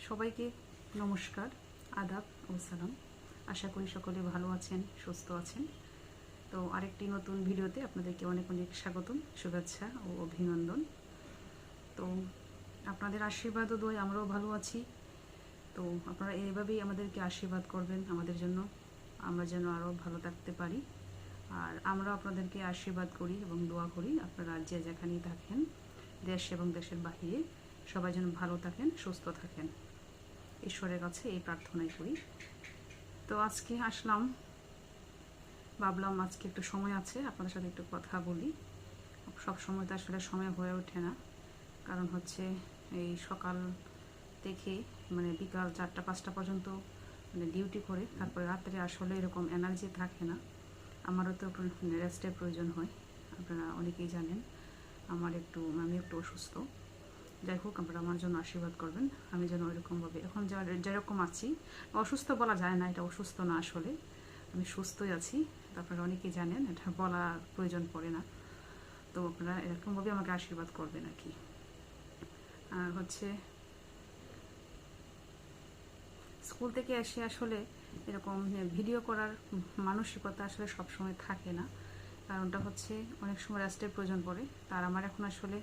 সবাইকে নমস্কার, আদাব ও সালাম। আশা করি সকলে ভালো আছেন, সুস্থ আছেন। তো আরেকটি নতুন ভিডিওতে আপনাদেরকে অনেক অনেক স্বাগতম, শুভেচ্ছা ও অভিনন্দন। তো আপনাদের আশীর্বাদ ও দোয়ায় আমরাও ভালো আছি। তো আপনারা এইভাবেই আমাদেরকে আশীর্বাদ করবেন আমাদের জন্য, আমরা যেন আরও ভালো থাকতে পারি। আর আমরা আপনাদেরকে আশীর্বাদ করি এবং দোয়া করি আপনারা যে যেখানেই থাকেন, দেশ এবং দেশের বাহিরে, সবাই যেন ভালো থাকেন, সুস্থ থাকেন। ঈশ্বরের কাছে এই প্রার্থনাই করি। তো আজকে আসলাম, ভাবলাম আজকে একটু সময় আছে আপনাদের সাথে একটু কথা বলি। সব সময় তো আসলে সময় হয়ে ওঠে না, কারণ হচ্ছে এই সকাল থেকে বিকাল 4টা-5টা পর্যন্ত ডিউটি করে, তারপরে রাত্রে আসলে এরকম এনার্জি থাকে না। আমারও তো একটু রেস্টের প্রয়োজন হয়, আপনারা অনেকেই জানেন। আমি একটু অসুস্থ। যাই হোক, আপনারা আমার জন্য আশীর্বাদ করবেন, আমি যেন ওইরকমভাবে এখন যেরকম আছি, অসুস্থ বলা যায় না, এটা অসুস্থ না, আসলে আমি সুস্থই আছি। তো আপনারা অনেকেই জানেন, এটা বলার প্রয়োজন পড়ে না। তো আপনারা এরকমভাবে আমাকে আশীর্বাদ করবেন আর কি। আর হচ্ছে স্কুল থেকে এসে আসলে এরকম ভিডিও করার মানসিকতা আসলে সবসময় থাকে না। কারণটা হচ্ছে অনেক সময় রেস্টের প্রয়োজন পড়ে। তার আমার এখন আসলে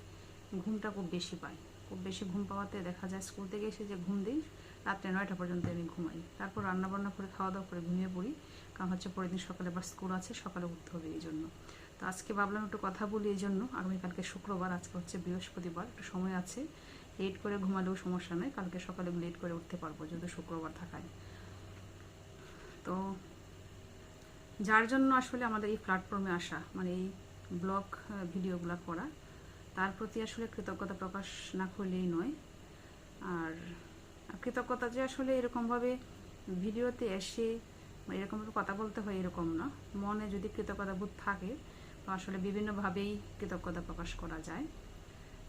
ঘুমটা খুব বেশি পাই। খুব বেশি ঘুম পাওয়াতে দেখা যায় স্কুল থেকে এসে যে ঘুম দিই, রাত্রে 9টা পর্যন্ত আমি ঘুমাই। তারপর রান্নাবান্না করে খাওয়া দাওয়া করে ঘুমিয়ে পড়ি, কারণ হচ্ছে পরের দিন সকালে আবার স্কুল আছে, সকালে উঠতে হবে এই জন্য। তো আজকে ভাবলাম একটু কথা বলি এই জন্য। আগামীকালকে শুক্রবার, আজকে হচ্ছে বৃহস্পতিবার, একটু সময় আছে। লেট করে ঘুমালেও সমস্যা নেই, কালকে সকালে লেট করে উঠতে পারবো যেহেতু শুক্রবার থাকায়। তো যার জন্য আসলে আমাদের এই প্ল্যাটফর্মে আসা, এই ব্লগ ভিডিওগুলো করা, তার প্রতি আসলে কৃতজ্ঞতা প্রকাশ না করলেই নয়। আর কৃতজ্ঞতা যে আসলে এরকমভাবে ভিডিওতে এসে এরকমভাবে কথা বলতে হয় এরকম না। মনে যদি কৃতজ্ঞতা বোধ থাকে, তো আসলে বিভিন্নভাবেই কৃতজ্ঞতা প্রকাশ করা যায়।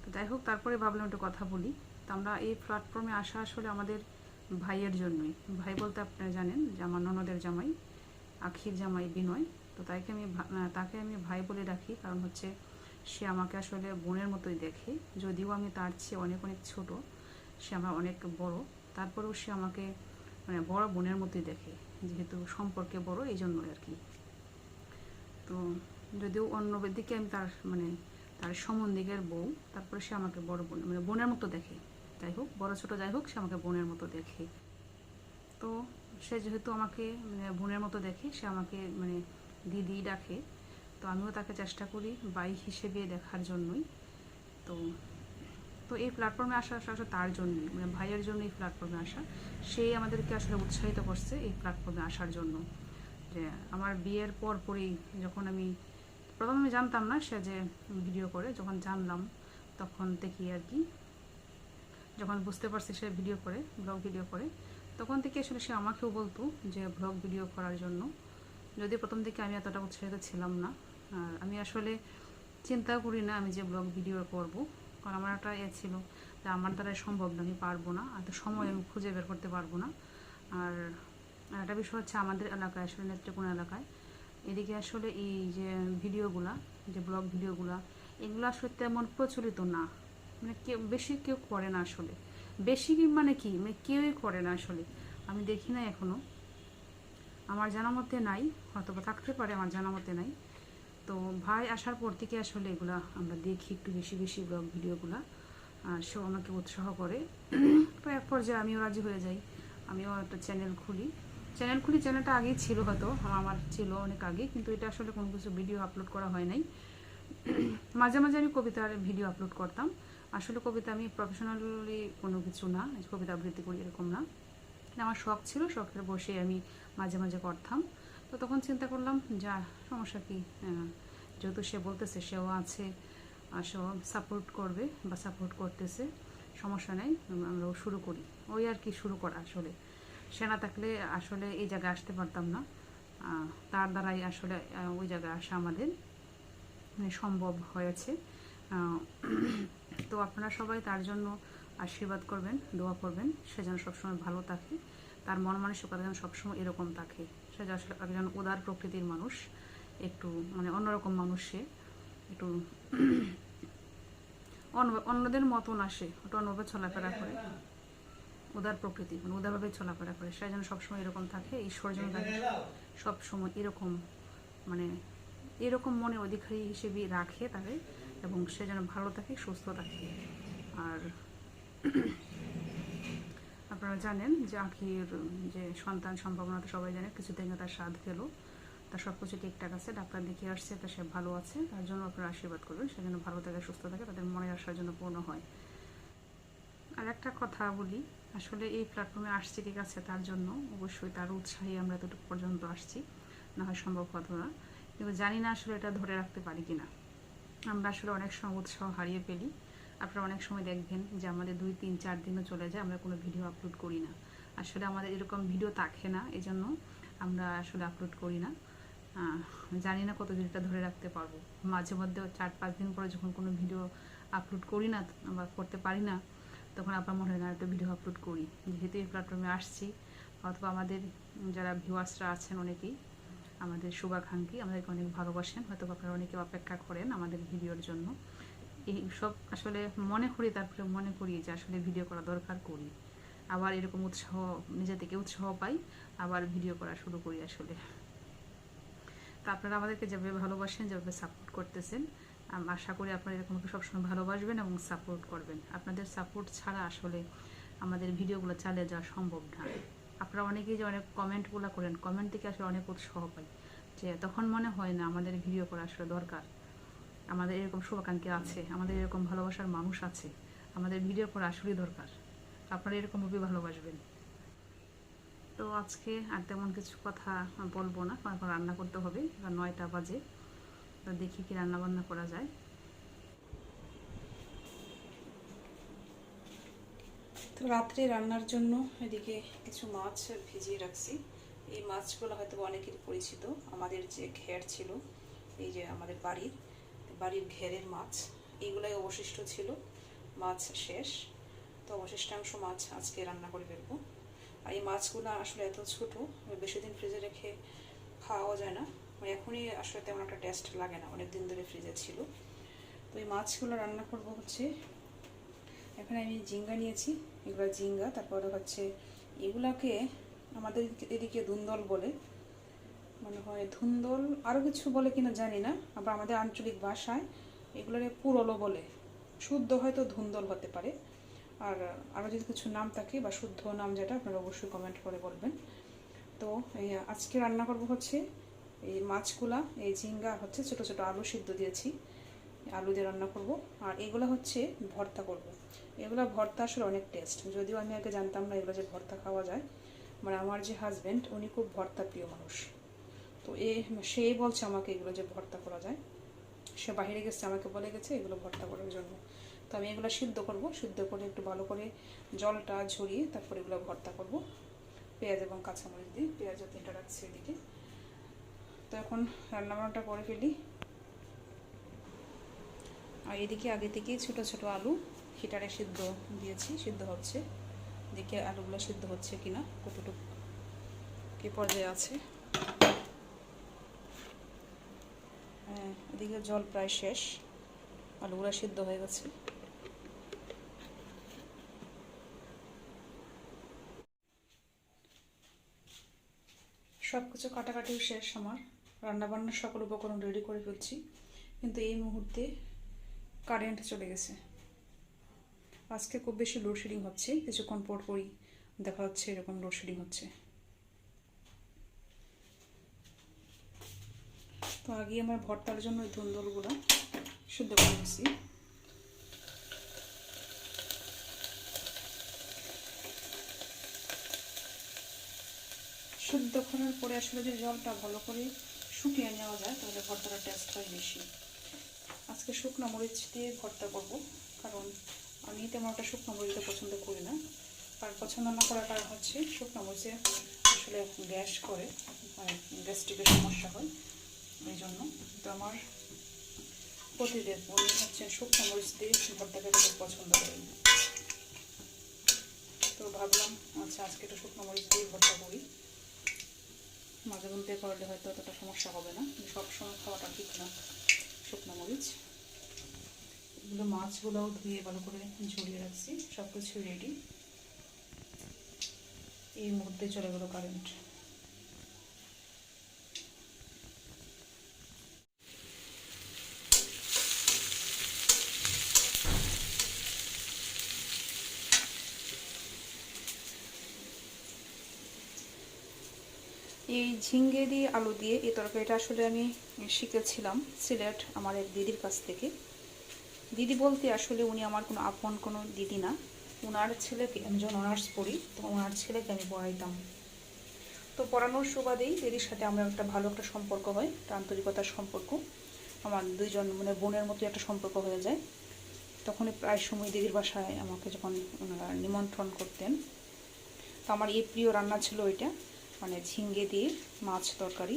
তো যাই হোক, তারপরে ভাবলাম একটু কথা বলি। তো আমরা এই প্ল্যাটফর্মে আসা আসলে আমাদের ভাইয়ের জন্যই। ভাই বলতে আপনারা জানেন যে আমার ননদের জামাই, আখির জামাই বিনয়। তো তাকে আমি ভাই বলে রাখি, কারণ হচ্ছে সে আমাকে আসলে বোনের মতোই দেখে। যদিও আমি তার চেয়ে অনেক অনেক ছোট, সে আমার অনেক বড়, তারপরেও সে আমাকে বড় বোনের মতোই দেখে, যেহেতু সম্পর্কে বড় এই জন্যই আর কি। তো যদিও অন্য দিকে আমি তার সম্বন্ধিকের বউ, তারপরে সে আমাকে বড় বোন বোনের মতো দেখে। যাই হোক, বড় ছোট যাই হোক, সে আমাকে বোনের মতো দেখে। তো সে যেহেতু আমাকে বোনের মতো দেখে, সে আমাকে দিদি ডাকে। তো আমিও তাকে চেষ্টা করি ভাই হিসেবে দেখার জন্যই। তো তো এই প্ল্যাটফর্মে আসা আসলে তার জন্যই, ভাইয়ের জন্য এই প্ল্যাটফর্মে আসা। সেই আমাদেরকে আসলে উৎসাহিত করছে এই প্ল্যাটফর্মে আসার জন্য। যে আমার বিয়ের পরই, যখন প্রথমে আমি জানতাম না সে যে ভিডিও করে, যখন জানলাম তখন দেখি আর কি, যখন বুঝতে পারছি সে ভিডিও করে, ব্লগ ভিডিও করে, তখন থেকে আসলে সে আমাকেও বলতো যে ব্লগ ভিডিও করার জন্য। যদিও প্রথম থেকে আমি এতটা উৎসাহিত ছিলাম না, আর আমি আসলে চিন্তাও করি না আমি যে ব্লগ ভিডিও করব, কারণ আমার একটা ছিল যে আমার দ্বারা সম্ভব না, আমি পারবো না, এত সময় আমি খুঁজে বের করতে পারবো না। আর একটা বিষয় হচ্ছে আমাদের এলাকায়, আসলে নেত্রকোনা এলাকায়, এদিকে আসলে এই যে ভিডিওগুলা, যে ব্লগ ভিডিওগুলা, এগুলো আসলে তেমন প্রচলিত না। কেউ করে না আসলে। বেশি কি কেউই করে না আসলে, আমি দেখি না এখনো, আমার জানা মতে নাই, হয়তো বা থাকতে পারে, আমার জানা মতে নাই। তো ভাই আসার পর থেকে আসলে এগুলা আমরা দেখি একটু বেশি বেশি ব্লগ ভিডিওগুলা, আর সেও আমাকে উৎসাহ করে। তো এক পর্যায়ে আমিও রাজি হয়ে যাই, আমিও একটা চ্যানেল খুলি। চ্যানেলটা আগেই ছিল, হয়তো আমার ছিল অনেক আগে, কিন্তু এটা আসলে কোনো কিছু ভিডিও আপলোড করা হয় নাই। মাঝে মাঝে আমি কবিতার ভিডিও আপলোড করতাম। আসলে কবিতা আমি প্রফেশনালি কোনো কিছু না, কবিতা আবৃত্তি করি এরকম না, আমার শখ ছিল, শখের বসে আমি মাঝে মাঝে করতাম। তো তখন চিন্তা করলাম যা সমস্যা কি, যেহেতু সে বলতেছে, সেও আছে, সেও সাপোর্ট করবে বা সাপোর্ট করতেছে, সমস্যা নেই, আমরাও শুরু করি। ওই আর কি, শুরু করা। আসলে সে না থাকলে আসলে এই জায়গায় আসতে পারতাম না, তার দ্বারাই আসলে ওই জায়গায় আসা আমাদের সম্ভব হয়েছে। তো আপনারা সবাই তার জন্য আশীর্বাদ করবেন, দোয়া করবেন, সে যেন সবসময় ভালো থাকে, তার মন মানসিকতা যেন সবসময় এরকম থাকে। সে আসলে একজন উদার প্রকৃতির মানুষ, একটু অন্যরকম মানুষ। সে একটু অন্যদের মতন আসে, ওটা অন্যভাবে চলাফেরা করে। উদার প্রকৃতি, মানে উদারভাবে চলাফেরা করে। সে যেন সবসময় এরকম থাকে, ঈশ্বর যেন তাকে সবসময় এরকম, মানে এরকম মনে অধিকারী হিসেবে রাখে তাকে, এবং সে যেন ভালো থাকে, সুস্থ থাকে। আর আপনারা জানেন যে আখির যে সন্তান সম্ভাবনা তো সবাই জানে, কিছুদিন তার স্বাদ পেলো, তার সব কিছু ঠিকঠাক আছে, ডাক্তার দেখিয়ে আসছে, তা সে ভালো আছে। তার জন্য আপনারা আশীর্বাদ করবেন, সে যেন ভালো থাকে, সুস্থ থাকে, তাদের মনের আশার জন্য পূর্ণ হয়। আর একটা কথা বলি, আসলে এই প্ল্যাটফর্মে আসছি ঠিক আছে, তার জন্য অবশ্যই তার উৎসাহে আমরা এতটুকু পর্যন্ত আসছি, না হয় সম্ভব হতো না। কিন্তু জানি না আসলে এটা ধরে রাখতে পারি কিনা। আমরা আসলে অনেক সময় উৎসাহ হারিয়ে ফেলি। আপনারা অনেক সময় দেখবেন যে আমাদের 2, 3, 4 দিনও চলে যায়, আমরা কোনো ভিডিও আপলোড করি না। আসলে আমাদের এরকম ভিডিও থাকে না, এই জন্য আমরা আসলে আপলোড করি না। জানি না কতদিন এটা ধরে রাখতে পারবো। মাঝে মধ্যে 4-5 দিন পরে যখন কোনো ভিডিও আপলোড করি না বা করতে পারি না, তখন আপনার মনে হয় না একটা ভিডিও আপলোড করি। যেহেতু এই প্ল্যাটফর্মে আসছি, অথবা আমাদের যারা ভিউয়ার্সরা আছেন অনেকেই আমাদের শুভাকাঙ্ক্ষী, আমাদেরকে অনেক ভালোবাসেন, হয়তো আপনারা অনেকে অপেক্ষা করেন আমাদের ভিডিওর জন্য। এই সব আসলে মনে করি, তারপরে মনে করি যে আসলে ভিডিও করা দরকার, করি। আবার এরকম উৎসাহ, নিজে থেকে উৎসাহ পাই, আবার ভিডিও করা শুরু করি আসলে। তো আপনারা আমাদেরকে যেভাবে ভালোবাসেন, যেভাবে সাপোর্ট করতেছেন, আশা করি আপনারা এরকম সবসময় ভালোবাসবেন এবং সাপোর্ট করবেন। আপনাদের সাপোর্ট ছাড়া আসলে আমাদের ভিডিওগুলো চালিয়ে যাওয়া সম্ভব না। আপনারা অনেকেই যে অনেক কমেন্টগুলো করেন, কমেন্ট থেকে আসলে অনেক উৎসাহ পাই, যে তখন মনে হয় না আমাদের ভিডিও করা আসলে দরকার, আমাদের এরকম শুভাকাঙ্ক্ষী আছে, আমাদের এরকম ভালোবাসার মানুষ আছে, আমাদের ভিডিও করা আসলেই দরকার। আপনারা এরকমভাবে ভালোবাসবেন। তো আজকে আর তেমন কিছু কথা বলবো না, কারণ এখন রান্না করতে হবে, 9টা বাজে। তো দেখি কি রান্না বান্না করা যায়। তো রাত্রে রান্নার জন্য এদিকে কিছু মাছ ভিজিয়ে রাখছি। এই মাছগুলো হয়তো অনেকের পরিচিত, আমাদের যে ঘের ছিল, এই যে আমাদের বাড়ির ঘেরের মাছ, এইগুলাই অবশিষ্ট ছিল, মাছ শেষ। তো অবশিষ্টাংশ মাছ আজকে রান্না করে ফেলবো। আর এই মাছগুলো আসলে এত ছোটো, বেশি দিন ফ্রিজে রেখে খাওয়া যায় না, এখনই আসলে তেমন একটা টেস্ট লাগে না, অনেক দিন ধরে ফ্রিজে ছিল। তো এই মাছগুলো রান্না করব হচ্ছে, এখানে আমি ঝিঙ্গা নিয়েছি, এগুলো ঝিঙ্গা, তারপরে হচ্ছে এগুলাকে আমাদের এদিকে ধুন্দল বলে, মনে হয় ধুন্দল, আরও কিছু বলে কিনা জানি না। আবার আমাদের আঞ্চলিক ভাষায় এগুলোকে পুরলো বলে, শুদ্ধ হয়তো ধুন্দল হতে পারে। আর আরও যদি কিছু নাম থাকে বা শুদ্ধ নাম যেটা, আপনারা অবশ্যই কমেন্ট করে বলবেন। তো এই আজকে রান্না করব হচ্ছে এই মাছগুলা, এই ঝিঙ্গা হচ্ছে ছোটো ছোটো আলু সিদ্ধ দিয়েছি, আলু দিয়ে রান্না করব। আর এগুলো হচ্ছে ভর্তা করব। এগুলো ভর্তা আসলে অনেক টেস্ট, যদিও আমি আগে জানতাম না এগুলো যে ভর্তা খাওয়া যায়। মানে আমার যে হাজব্যান্ড, উনি খুব ভর্তা প্রিয় মানুষ। তো সেই বলছে আমাকে এগুলো যে ভর্তা করা যায়, সে বাইরে গেছে, আমাকে বলে গেছে এগুলো ভর্তা করার জন্য। তো আমি এগুলো সিদ্ধ করব, সিদ্ধ করে একটু ভালো করে জলটা ঝরিয়ে তারপর এগুলো ভর্তা করব পেঁয়াজ এবং কাঁচামরিচ দিয়ে। পেঁয়াজও 3টা রাখছি এদিকে। তো এখন রান্নাবান্নাটা করে ফেলি। আর এদিকে আগে থেকেই ছোটো ছোটো আলু হিটারে সিদ্ধ দিয়েছি, সিদ্ধ হচ্ছে। দেখি আলুগুলো সিদ্ধ হচ্ছে কিনা, কতটুকু কি পর্যায়ে আছে। হ্যাঁ, এদিকে জল প্রায় শেষ, আলুগুলো সিদ্ধ হয়ে গেছে। সব কিছু কাটাকাটিও শেষ আমার, রান্নাবান্নার সকল উপকরণ রেডি করে ফেলছি, কিন্তু এই মুহূর্তে কারেন্ট চলে গেছে। আজকে খুব বেশি লোডশেডিং হচ্ছে, কিছুক্ষণ পর পরই দেখা হচ্ছে এরকম লোডশেডিং হচ্ছে। তো আগে আমার ভর্তার জন্য ওই ধুন্দলগুলো সিদ্ধ করে দিচ্ছি। সিদ্ধ করার পরে আসলে যে জলটা ভালো করে শুকিয়ে নেওয়া যায়, তাহলে ভর্তার টেস্ট হয় বেশি। আজকে শুকনো মরিচ দিয়ে ভর্তা করব, কারণ আমি তেমন একটা শুকনো মরিচটা পছন্দ করি না। আর পছন্দ না করার কারণ হচ্ছে শুকনো মরিচে আসলে গ্যাস করে, গ্যাস্ট্রিকের সমস্যা হয়, এই জন্য। তো আমার প্রতিদিন উনি হচ্ছে শুকনো মরিচ দিয়ে ভর্তা খেতে খুব পছন্দ করেন। তো ভাবলাম আচ্ছা আজকে একটু শুকনো মরিচ দিয়ে ভর্তা করি, মাঝে মধ্যে করলে হয়তো অতটা সমস্যা হবে না, সবসময় খাওয়াটা ঠিক না শুকনো মরিচ। এগুলো মাছগুলোও ধুয়ে ভালো করে ঝরিয়ে রাখছি, সব কিছু রেডি। এই মুহূর্তে চলে গেল কারেন্ট। এই ঝিঙ্গে দিয়ে আলু দিয়ে এই তরকারিটা আসলে আমি শিখেছিলাম সিলেট আমার এক দিদির কাছ থেকে। দিদি বলতে আসলে উনি আমার কোনো আপন কোনো দিদি না, ওনার ছেলেকে, আমি যখন অনার্স পড়ি তো ওনার ছেলেকে আমি পড়াইতাম। তো পড়ানোর সুবাদেই দিদির সাথে আমরা একটা ভালো একটা সম্পর্ক হয়, একটা আন্তরিকতার সম্পর্ক, আমার দুইজন মানে বোনের মতো একটা সম্পর্ক হয়ে যায়। তখনই প্রায় সময় দিদির বাসায় আমাকে যখন ওনারা নিমন্ত্রণ করতেন, তো আমার এই প্রিয় রান্না ছিল ওইটা, মানে ঝিঙ্গে দিয়ে মাছ তরকারি।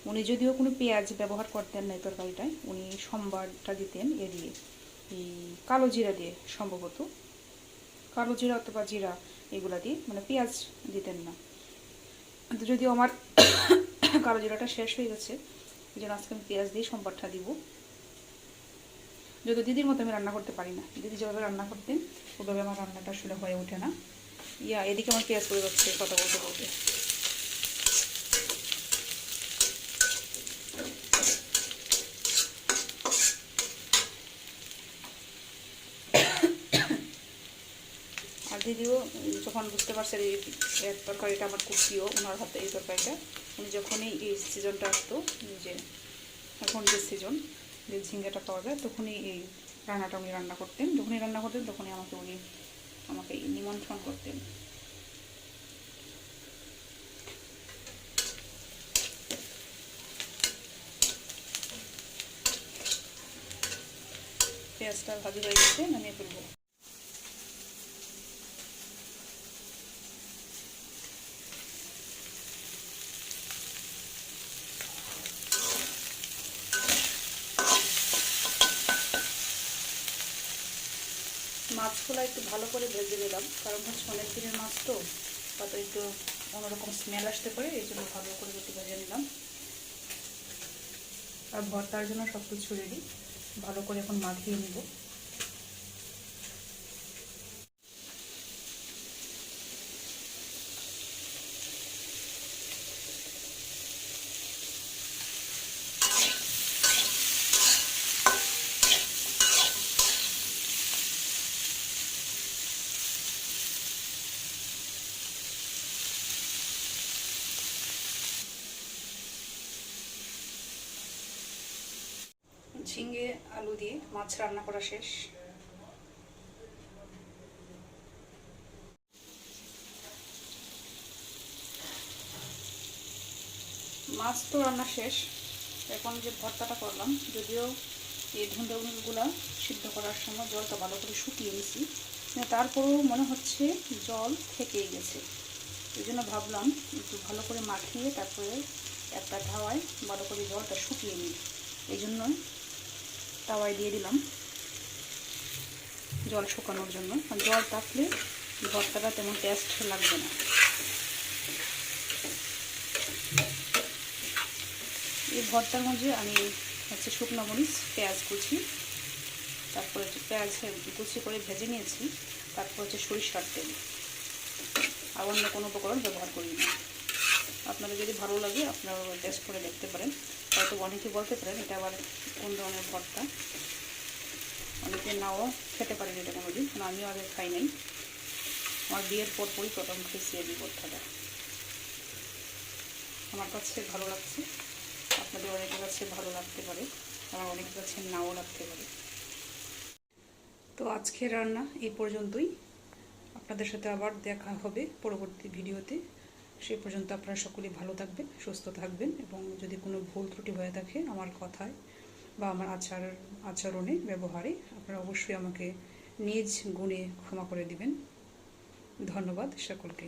উনি যদিও কোনো পেঁয়াজ ব্যবহার করতেন না এই তরকারিটায়, উনি সম্বারটা দিতেন দিয়ে এই কালো জিরা দিয়ে, সম্ভবত কালো জিরা অথবা জিরা এগুলা দিয়ে, মানে পেঁয়াজ দিতেন না। তো যদিও আমার কালো জিরাটা শেষ হয়ে গেছে, এই জন্য আজকে আমি পেঁয়াজ দিয়ে সম্বারটা দিব। যদিও দিদির মতো আমি রান্না করতে পারি না, দিদি যেভাবে রান্না করতেন ওভাবে আমার রান্নাটা আসলে হয়ে ওঠে না। এদিকে আমার পেঁয়াজ পড়ে যাচ্ছে কথা বলতে বলতে। আর দিদিও যখন বুঝতে পারছে এই তরকারিটা আমার খুব প্রিয়, ওনার হাতে এই তরকারিটা, উনি যখনই এই সিজনটা আসতো, যে এখন যে সিজন যে ঝিঙ্গাটা পাওয়া যায়, তখনই এই রান্নাটা উনি রান্না করতেন। যখনই রান্না করতেন তখনই আমাকে নিমন্ত্রণ করতেন। পেঁয়াজটা ভাজি হয়ে গেছে, নামিয়ে ফেলবো। মাছগুলো একটু ভালো করে ভেজে দিলাম, কারণ হচ্ছে অনেক দিনের মাছ তো, তাতে একটু অন্যরকম স্মেল আসতে পারে, এই জন্য ভালো করে একটু ভেজে নিলাম। আর ভর্তার জন্য সব কিছু রেডি, ভালো করে এখন মাখিয়ে নেব। ঝিঙ্গে আলু দিয়ে মাছ রান্না করা শেষ। মাছ তো রান্না শেষ, এখন যে ভর্তাটা করলাম, যদিও এই ধুন্দুলগুলো সিদ্ধ করার সময় জলটা ভালো করে শুকিয়ে নিয়েছি, তারপরেও মনে হচ্ছে জল থেকেই গেছে। এই জন্য ভাবলাম একটু ভালো করে মাখিয়ে তারপরে একটা তাওয়ায় ভালো করে জলটা শুকিয়ে নিই, এই জন্য তাওয়ায় দিয়ে দিলাম জল শুকানোর জন্য। জল থাকলে ভর্তাটা তেমন টেস্ট লাগবে না। এই ভর্তার মধ্যে আমি হচ্ছে শুকনো মরিচ, পেঁয়াজ কুচি, তারপরে পেঁয়াজ কুচি করে ভেজে নিয়েছি, তারপর হচ্ছে সরিষার তেল, আর অন্য কোনো উপকরণ ব্যবহার করি না। আপনাদের যদি ভালো লাগে আপনারা টেস্ট করে দেখতে পারেন। হয়তো অনেকে বলতে পারেন এটা আবার কোন ধরনের ভর্তা, অনেকে নাও খেতে পারেন এটা কোনোদিন, কারণ আমিও আগে খাই নাই। আমার বিয়ের পরপরই প্রথম খেয়েছি এই ভর্তাটা, আমার কাছে ভালো লাগছে, আপনাদের অনেকের কাছে ভালো লাগতে পারে, আমার অনেকের কাছে নাও লাগতে পারে। তো আজকের রান্না এই পর্যন্তই, আপনাদের সাথে আবার দেখা হবে পরবর্তী ভিডিওতে। সেই পর্যন্ত আপনারা সকলেই ভালো থাকবেন, সুস্থ থাকবেন, এবং যদি কোনো ভুল ত্রুটি হয়ে থাকে আমার কথায় বা আমার আচরণে, ব্যবহারে, আপনারা অবশ্যই আমাকে নিজ গুণে ক্ষমা করে দিবেন। ধন্যবাদ সকলকে।